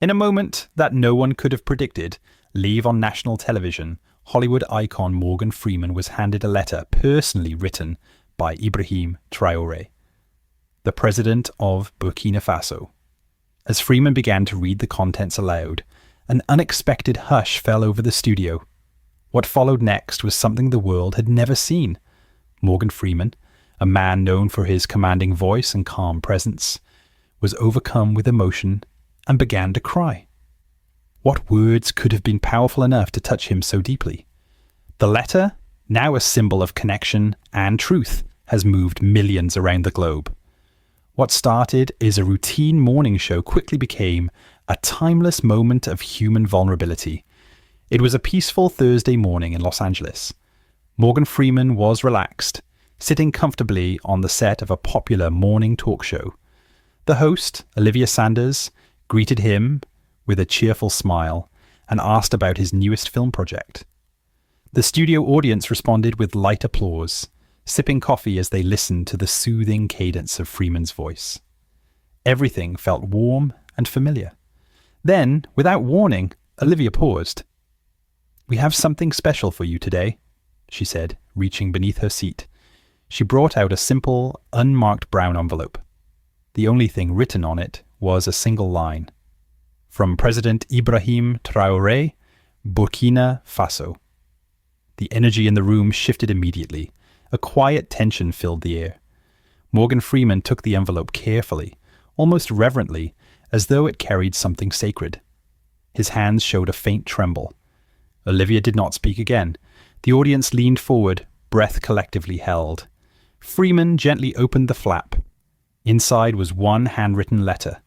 In a moment that no one could have predicted, live on national television, Hollywood icon Morgan Freeman was handed a letter personally written by Ibrahim Traoré, the president of Burkina Faso. As Freeman began to read the contents aloud, an unexpected hush fell over the studio. What followed next was something the world had never seen. Morgan Freeman, a man known for his commanding voice and calm presence, was overcome with emotion and began to cry. What words could have been powerful enough to touch him so deeply? The letter, now a symbol of connection and truth, has moved millions around the globe. What started as a routine morning show quickly became a timeless moment of human vulnerability. It was a peaceful Thursday morning in Los Angeles. Morgan Freeman was relaxed, sitting comfortably on the set of a popular morning talk show. The host, Olivia Sanders, greeted him with a cheerful smile and asked about his newest film project. The studio audience responded with light applause, sipping coffee as they listened to the soothing cadence of Freeman's voice. Everything felt warm and familiar. Then, without warning, Olivia paused. "We have something special for you today," she said, reaching beneath her seat. She brought out a simple, unmarked brown envelope. The only thing written on it was a single line. From President Ibrahim Traoré, Burkina Faso. The energy in the room shifted immediately. A quiet tension filled the air. Morgan Freeman took the envelope carefully, almost reverently, as though it carried something sacred. His hands showed a faint tremble. Olivia did not speak again. The audience leaned forward, breath collectively held. Freeman gently opened the flap. Inside was one handwritten letter.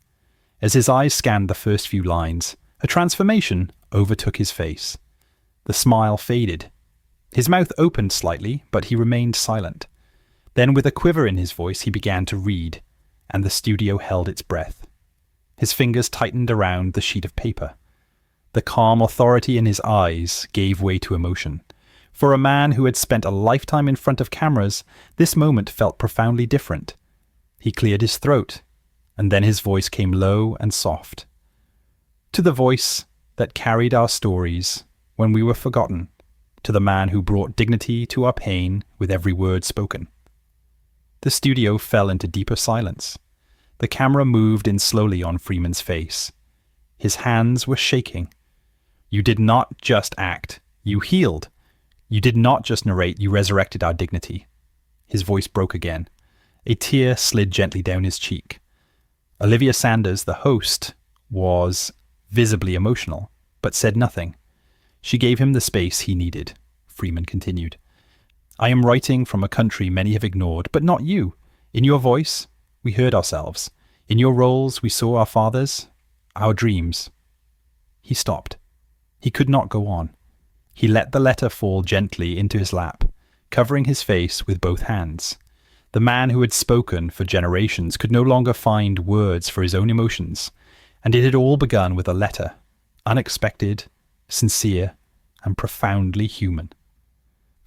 As his eyes scanned the first few lines, a transformation overtook his face. The smile faded. His mouth opened slightly, but he remained silent. Then, with a quiver in his voice, he began to read, and the studio held its breath. His fingers tightened around the sheet of paper. The calm authority in his eyes gave way to emotion. For a man who had spent a lifetime in front of cameras, this moment felt profoundly different. He cleared his throat, and then his voice came low and soft. To the voice that carried our stories when we were forgotten, to the man who brought dignity to our pain with every word spoken. The studio fell into deeper silence. The camera moved in slowly on Freeman's face. His hands were shaking. "You did not just act, you healed. You did not just narrate, you resurrected our dignity." His voice broke again. A tear slid gently down his cheek. Olivia Sanders, the host, was visibly emotional, but said nothing. She gave him the space he needed. Freeman continued. "I am writing from a country many have ignored, but not you. In your voice, we heard ourselves. In your roles, we saw our fathers, our dreams." He stopped. He could not go on. He let the letter fall gently into his lap, covering his face with both hands. The man who had spoken for generations could no longer find words for his own emotions, and it had all begun with a letter, unexpected, sincere, and profoundly human.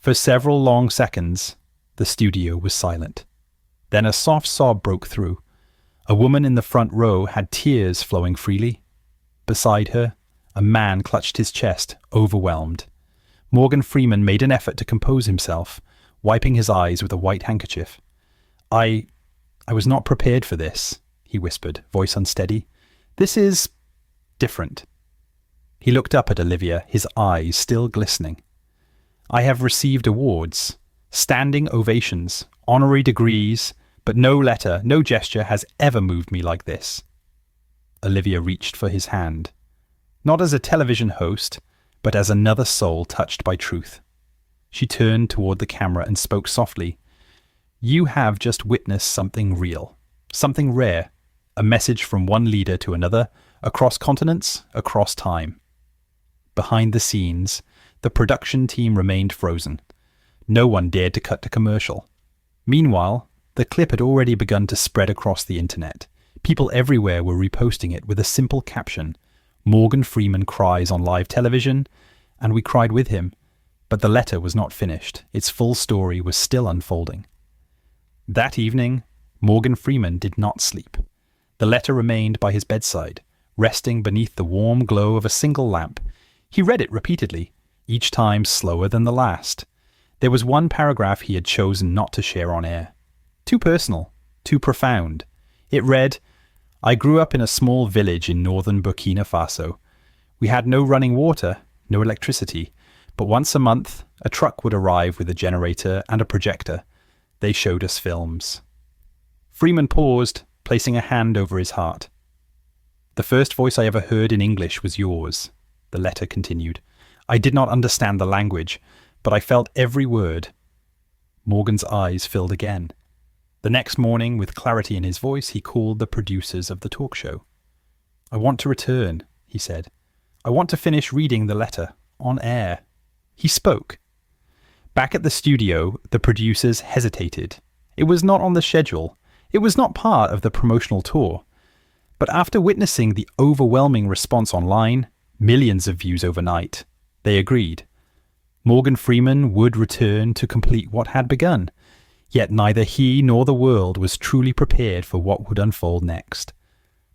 For several long seconds, the studio was silent. Then a soft sob broke through. A woman in the front row had tears flowing freely. Beside her, a man clutched his chest, overwhelmed. Morgan Freeman made an effort to compose himself, wiping his eyes with a white handkerchief. I was not prepared for this," he whispered, voice unsteady. "This is different." He looked up at Olivia, his eyes still glistening. "I have received awards, standing ovations, honorary degrees, but no letter, no gesture has ever moved me like this." Olivia reached for his hand, not as a television host, but as another soul touched by truth. She turned toward the camera and spoke softly. "You have just witnessed something real, something rare, a message from one leader to another, across continents, across time." Behind the scenes, the production team remained frozen. No one dared to cut to commercial. Meanwhile, the clip had already begun to spread across the internet. People everywhere were reposting it with a simple caption, "Morgan Freeman cries on live television," and we cried with him. But the letter was not finished. Its full story was still unfolding. That evening, Morgan Freeman did not sleep. The letter remained by his bedside, resting beneath the warm glow of a single lamp. He read it repeatedly, each time slower than the last. There was one paragraph he had chosen not to share on air. Too personal, too profound. It read, "I grew up in a small village in northern Burkina Faso. We had no running water, no electricity, but once a month, a truck would arrive with a generator and a projector. They showed us films." Freeman paused, placing a hand over his heart. "The first voice I ever heard in English was yours," the letter continued. "I did not understand the language, but I felt every word." Morgan's eyes filled again. The next morning, with clarity in his voice, he called the producers of the talk show. "I want to return," he said. "I want to finish reading the letter, on air." He spoke. Back at the studio, the producers hesitated. It was not on the schedule. It was not part of the promotional tour. But after witnessing the overwhelming response online, millions of views overnight, they agreed. Morgan Freeman would return to complete what had begun, yet neither he nor the world was truly prepared for what would unfold next.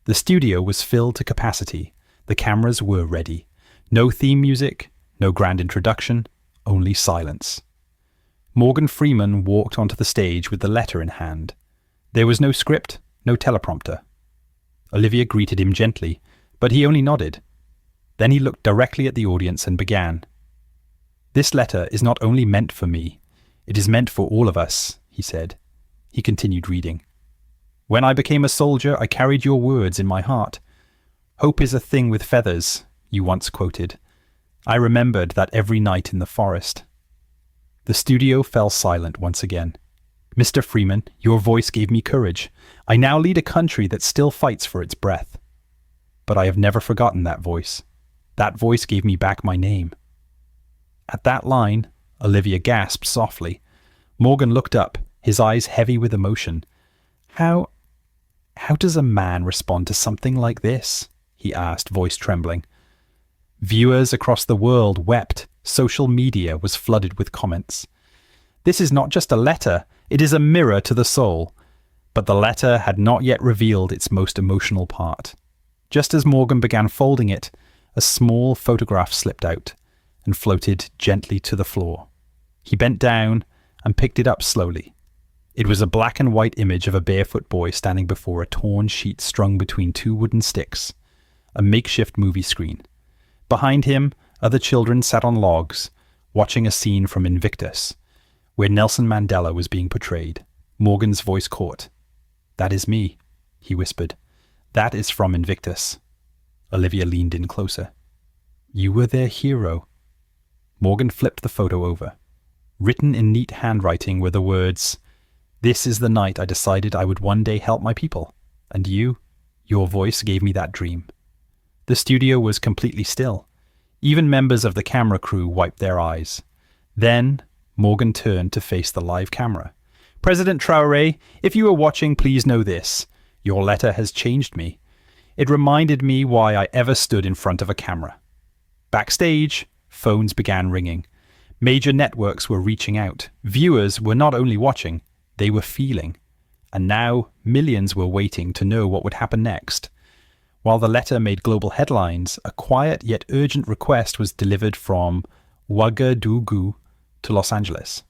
The studio was filled to capacity. The cameras were ready. No theme music, no grand introduction, only silence. Morgan Freeman walked onto the stage with the letter in hand. There was no script, no teleprompter. Olivia greeted him gently, but he only nodded. Then he looked directly at the audience and began. "This letter is not only meant for me, it is meant for all of us," he said. He continued reading. "When I became a soldier, I carried your words in my heart. 'Hope is a thing with feathers,' you once quoted. I remembered that every night in the forest." The studio fell silent once again. "Mr. Freeman, your voice gave me courage. I now lead a country that still fights for its breath. But I have never forgotten that voice. That voice gave me back my name." At that line, Olivia gasped softly. Morgan looked up, his eyes heavy with emotion. How does a man respond to something like this?" he asked, voice trembling. Viewers across the world wept. Social media was flooded with comments. "This is not just a letter, it is a mirror to the soul." But the letter had not yet revealed its most emotional part. Just as Morgan began folding it, a small photograph slipped out and floated gently to the floor. He bent down and picked it up slowly. It was a black and white image of a barefoot boy standing before a torn sheet strung between two wooden sticks, a makeshift movie screen. Behind him, other children sat on logs, watching a scene from Invictus, where Nelson Mandela was being portrayed. Morgan's voice caught. "That is me," he whispered. "That is from Invictus." Olivia leaned in closer. "You were their hero." Morgan flipped the photo over. Written in neat handwriting were the words, "This is the night I decided I would one day help my people. And you, your voice gave me that dream." The studio was completely still. Even members of the camera crew wiped their eyes. Then, Morgan turned to face the live camera. "President Traoré, if you are watching, please know this. Your letter has changed me. It reminded me why I ever stood in front of a camera." Backstage, phones began ringing. Major networks were reaching out. Viewers were not only watching, they were feeling. And now, millions were waiting to know what would happen next. While the letter made global headlines, a quiet yet urgent request was delivered from Ouagadougou to Los Angeles.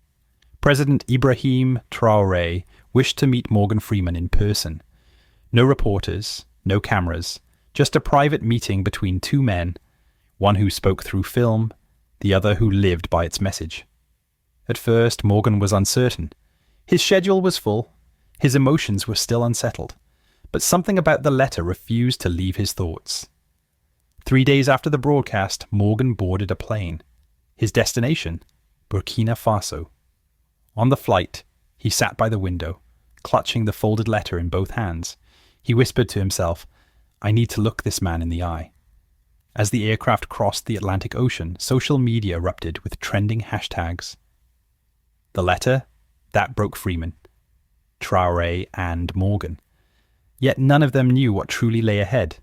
President Ibrahim Traoré wished to meet Morgan Freeman in person. No reporters, no cameras, just a private meeting between two men, one who spoke through film, the other who lived by its message. At first, Morgan was uncertain. His schedule was full. His emotions were still unsettled. But something about the letter refused to leave his thoughts. 3 days after the broadcast, Morgan boarded a plane. His destination? Burkina Faso. On the flight, he sat by the window, clutching the folded letter in both hands. He whispered to himself, "I need to look this man in the eye." As the aircraft crossed the Atlantic Ocean, social media erupted with trending hashtags. The letter? That broke Freeman, Traoré and Morgan. Yet none of them knew what truly lay ahead.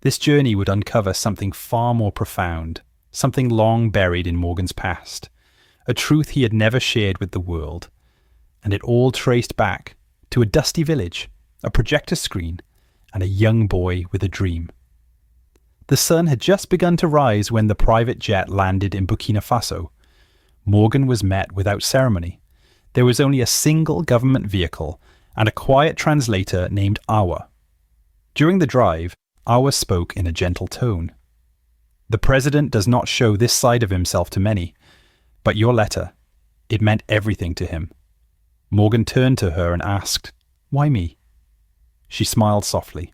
This journey would uncover something far more profound, something long buried in Morgan's past, a truth he had never shared with the world, and it all traced back to a dusty village, a projector screen, and a young boy with a dream. The sun had just begun to rise when the private jet landed in Burkina Faso. Morgan was met without ceremony. There was only a single government vehicle and a quiet translator named Awa. During the drive, Awa spoke in a gentle tone. "The president does not show this side of himself to many, but your letter, it meant everything to him." Morgan turned to her and asked, "Why me?" She smiled softly.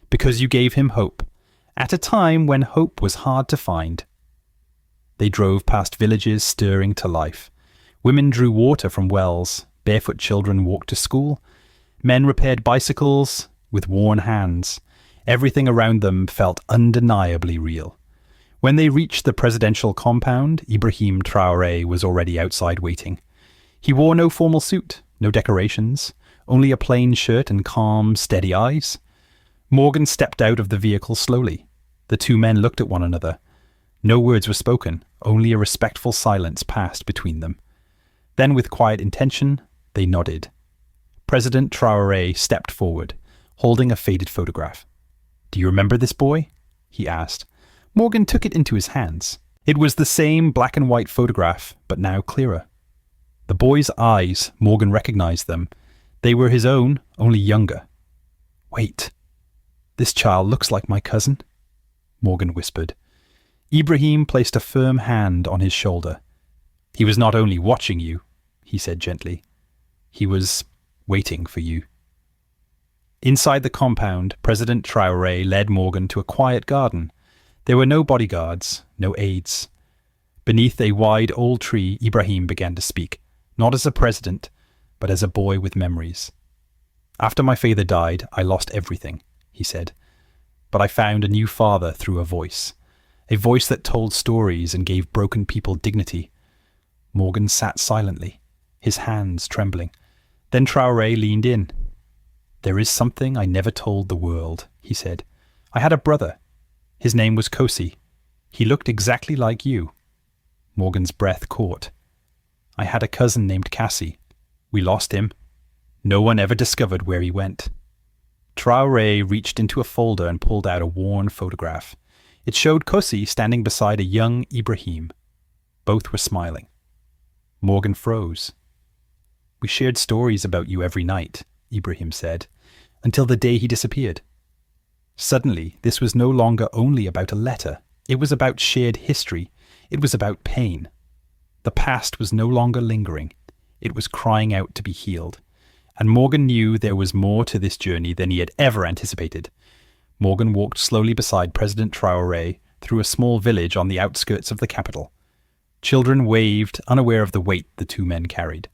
"Because you gave him hope, at a time when hope was hard to find." They drove past villages stirring to life. Women drew water from wells, barefoot children walked to school, men repaired bicycles with worn hands. Everything around them felt undeniably real. When they reached the presidential compound, Ibrahim Traoré was already outside waiting. He wore no formal suit, no decorations, only a plain shirt and calm, steady eyes. Morgan stepped out of the vehicle slowly. The two men looked at one another. No words were spoken, only a respectful silence passed between them. Then, with quiet intention, they nodded. President Traoré stepped forward, holding a faded photograph. "Do you remember this boy?" he asked. Morgan took it into his hands. It was the same black and white photograph, but now clearer. The boy's eyes, Morgan recognized them. They were his own, only younger. "Wait, this child looks like my cousin," Morgan whispered. Ibrahim placed a firm hand on his shoulder. "He was not only watching you," he said gently. "He was waiting for you." Inside the compound, President Traoré led Morgan to a quiet garden. There were no bodyguards, no aides. Beneath a wide old tree, Ibrahim began to speak, not as a president, but as a boy with memories. "After my father died, I lost everything," he said. "But I found a new father through a voice that told stories and gave broken people dignity." Morgan sat silently, his hands trembling. Then Traoré leaned in. "There is something I never told the world," he said. "I had a brother. His name was Kosi. He looked exactly like you." Morgan's breath caught. "I had a cousin named Cassie. We lost him. No one ever discovered where he went." Traoré reached into a folder and pulled out a worn photograph. It showed Kosi standing beside a young Ibrahim. Both were smiling. Morgan froze. "We shared stories about you every night," Ibrahim said, "until the day he disappeared." Suddenly, this was no longer only about a letter. It was about shared history. It was about pain. The past was no longer lingering. It was crying out to be healed. And Morgan knew there was more to this journey than he had ever anticipated. Morgan walked slowly beside President Traoré through a small village on the outskirts of the capital. Children waved, unaware of the weight the two men carried.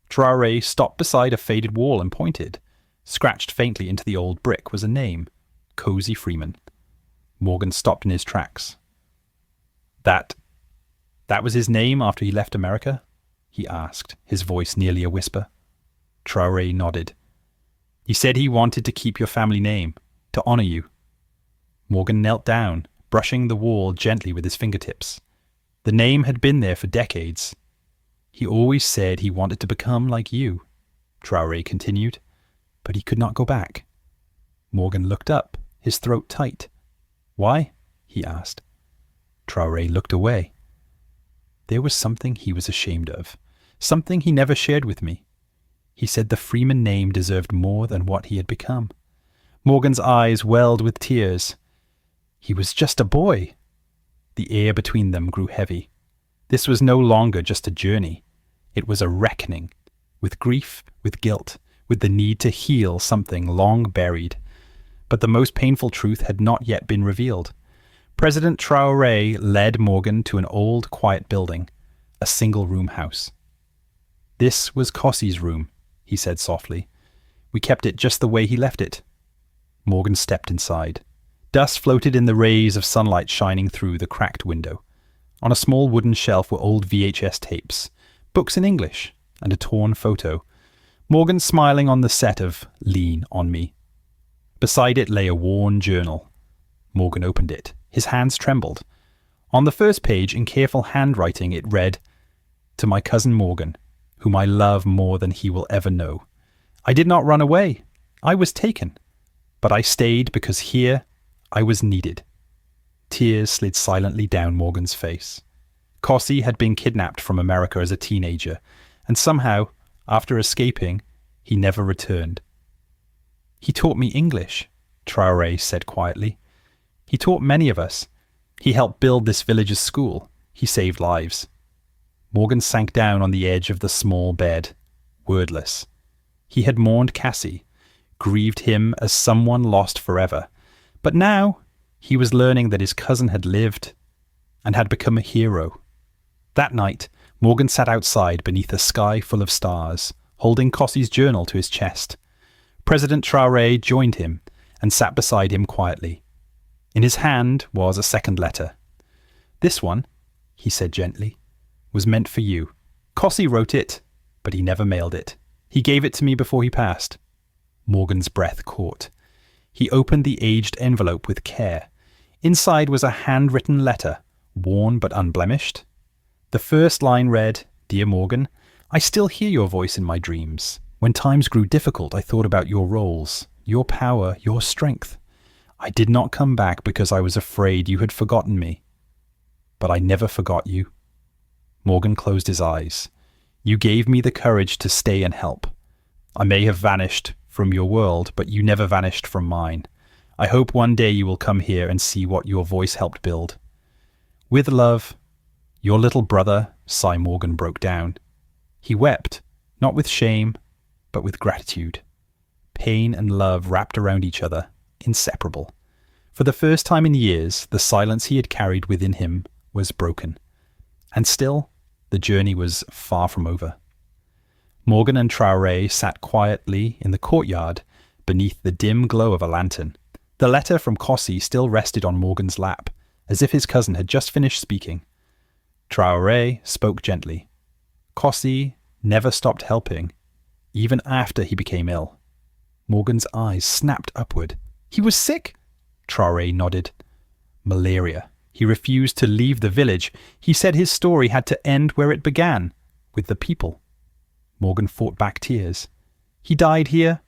Traoré stopped beside a faded wall and pointed. Scratched faintly into the old brick was a name: Cozy Freeman. Morgan stopped in his tracks. That was his name after he left America?" he asked, his voice nearly a whisper. Traoré nodded. "He said he wanted to keep your family name, to honor you." Morgan knelt down, brushing the wall gently with his fingertips. The name had been there for decades. "He always said he wanted to become like you," Traoré continued, "but he could not go back." Morgan looked up, his throat tight. "Why?" he asked. Traoré looked away. "There was something he was ashamed of, something he never shared with me. He said the Freeman name deserved more than what he had become." Morgan's eyes welled with tears. "He was just a boy." The air between them grew heavy. This was no longer just a journey. It was a reckoning, with grief, with guilt, with the need to heal something long buried. But the most painful truth had not yet been revealed. President Traoré led Morgan to an old, quiet building, a single-room house. "This was Kossi's room," he said softly. "We kept it just the way he left it." Morgan stepped inside. Dust floated in the rays of sunlight shining through the cracked window. On a small wooden shelf were old VHS tapes, books in English, and a torn photo. Morgan smiling on the set of Lean on Me. Beside it lay a worn journal. Morgan opened it. His hands trembled. On the first page, in careful handwriting, it read, "To my cousin Morgan, whom I love more than he will ever know. I did not run away. I was taken. But I stayed because here I was needed." Tears slid silently down Morgan's face. Kossi had been kidnapped from America as a teenager, and somehow, after escaping, he never returned. "He taught me English," Traoré said quietly. "He taught many of us. He helped build this village's school. He saved lives." Morgan sank down on the edge of the small bed, wordless. He had mourned Cassie, grieved him as someone lost forever. But now he was learning that his cousin had lived and had become a hero. That night, Morgan sat outside beneath a sky full of stars, holding Kossi's journal to his chest. President Traoré joined him and sat beside him quietly. In his hand was a second letter. "This one," he said gently, "was meant for you. Kossi wrote it, but he never mailed it. He gave it to me before he passed." Morgan's breath caught. He opened the aged envelope with care. Inside was a handwritten letter, worn but unblemished. The first line read, "Dear Morgan, I still hear your voice in my dreams. When times grew difficult, I thought about your roles, your power, your strength. I did not come back because I was afraid you had forgotten me. But I never forgot you." Morgan closed his eyes. "You gave me the courage to stay and help. I may have vanished from your world, but you never vanished from mine. I hope one day you will come here and see what your voice helped build. With love, your little brother." Cy Morgan broke down. He wept, not with shame, but with gratitude. Pain and love wrapped around each other, inseparable. For the first time in years, the silence he had carried within him was broken. And still, the journey was far from over. Morgan and Traoré sat quietly in the courtyard beneath the dim glow of a lantern. The letter from Kossi still rested on Morgan's lap, as if his cousin had just finished speaking. Traoré spoke gently. "Kossi never stopped helping, even after he became ill." Morgan's eyes snapped upward. "He was sick?" Traoré nodded. "Malaria. He refused to leave the village. He said his story had to end where it began, with the people." Morgan fought back tears. "He died here?"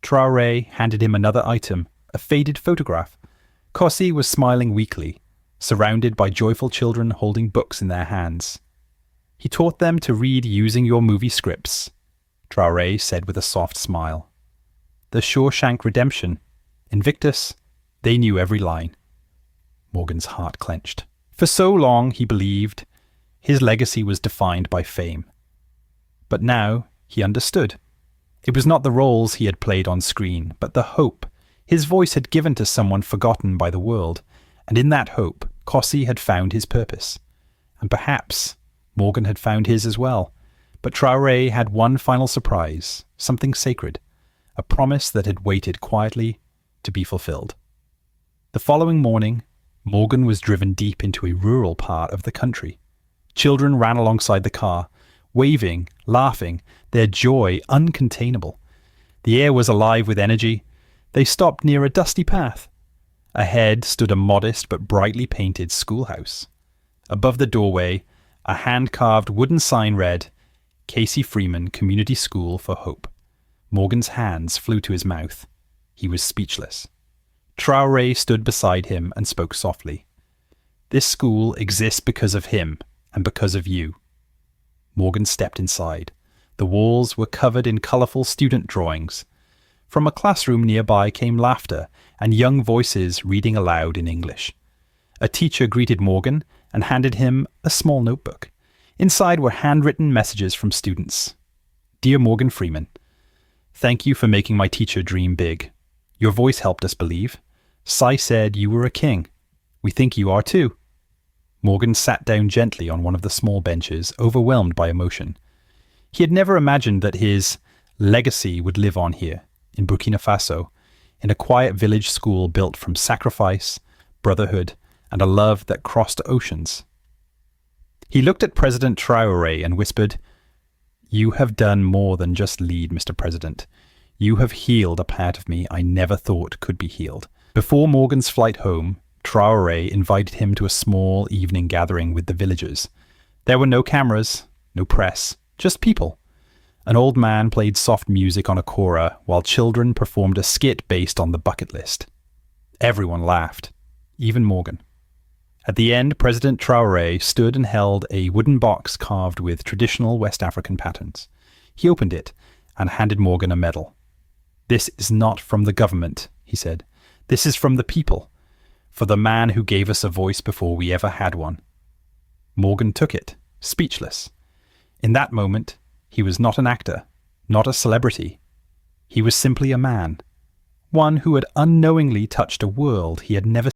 Traoré handed him another item, a faded photograph. Kossi was smiling weakly, surrounded by joyful children holding books in their hands. "He taught them to read using your movie scripts," Traoré said with a soft smile. "The Shawshank Redemption, Invictus, they knew every line." Morgan's heart clenched. For so long, he believed, his legacy was defined by fame. But now he understood. It was not the roles he had played on screen, but the hope his voice had given to someone forgotten by the world. And in that hope, Kossi had found his purpose. And perhaps Morgan had found his as well. But Traoré had one final surprise, something sacred, a promise that had waited quietly to be fulfilled. The following morning, Morgan was driven deep into a rural part of the country. Children ran alongside the car, waving, laughing, their joy uncontainable. The air was alive with energy. They stopped near a dusty path. Ahead stood a modest but brightly painted schoolhouse. Above the doorway, a hand-carved wooden sign read, "Casey Freeman Community School for Hope." Morgan's hands flew to his mouth. He was speechless. Traoré stood beside him and spoke softly. "This school exists because of him and because of you." Morgan stepped inside. The walls were covered in colourful student drawings. From a classroom nearby came laughter and young voices reading aloud in English. A teacher greeted Morgan and handed him a small notebook. Inside were handwritten messages from students. "Dear Morgan Freeman, thank you for making my teacher dream big. Your voice helped us believe. Cy said you were a king. We think you are too." Morgan sat down gently on one of the small benches, overwhelmed by emotion. He had never imagined that his legacy would live on here, in Burkina Faso, in a quiet village school built from sacrifice, brotherhood, and a love that crossed oceans. He looked at President Traoré and whispered, "You have done more than just lead, Mr. President. You have healed a part of me I never thought could be healed." Before Morgan's flight home, Traoré invited him to a small evening gathering with the villagers. There were no cameras, no press, just people. An old man played soft music on a kora while children performed a skit based on the bucket list. Everyone laughed, even Morgan. At the end, President Traoré stood and held a wooden box carved with traditional West African patterns. He opened it and handed Morgan a medal. "This is not from the government," he said. "This is from the people, for the man who gave us a voice before we ever had one." Morgan took it, speechless. In that moment, he was not an actor, not a celebrity. He was simply a man, one who had unknowingly touched a world he had never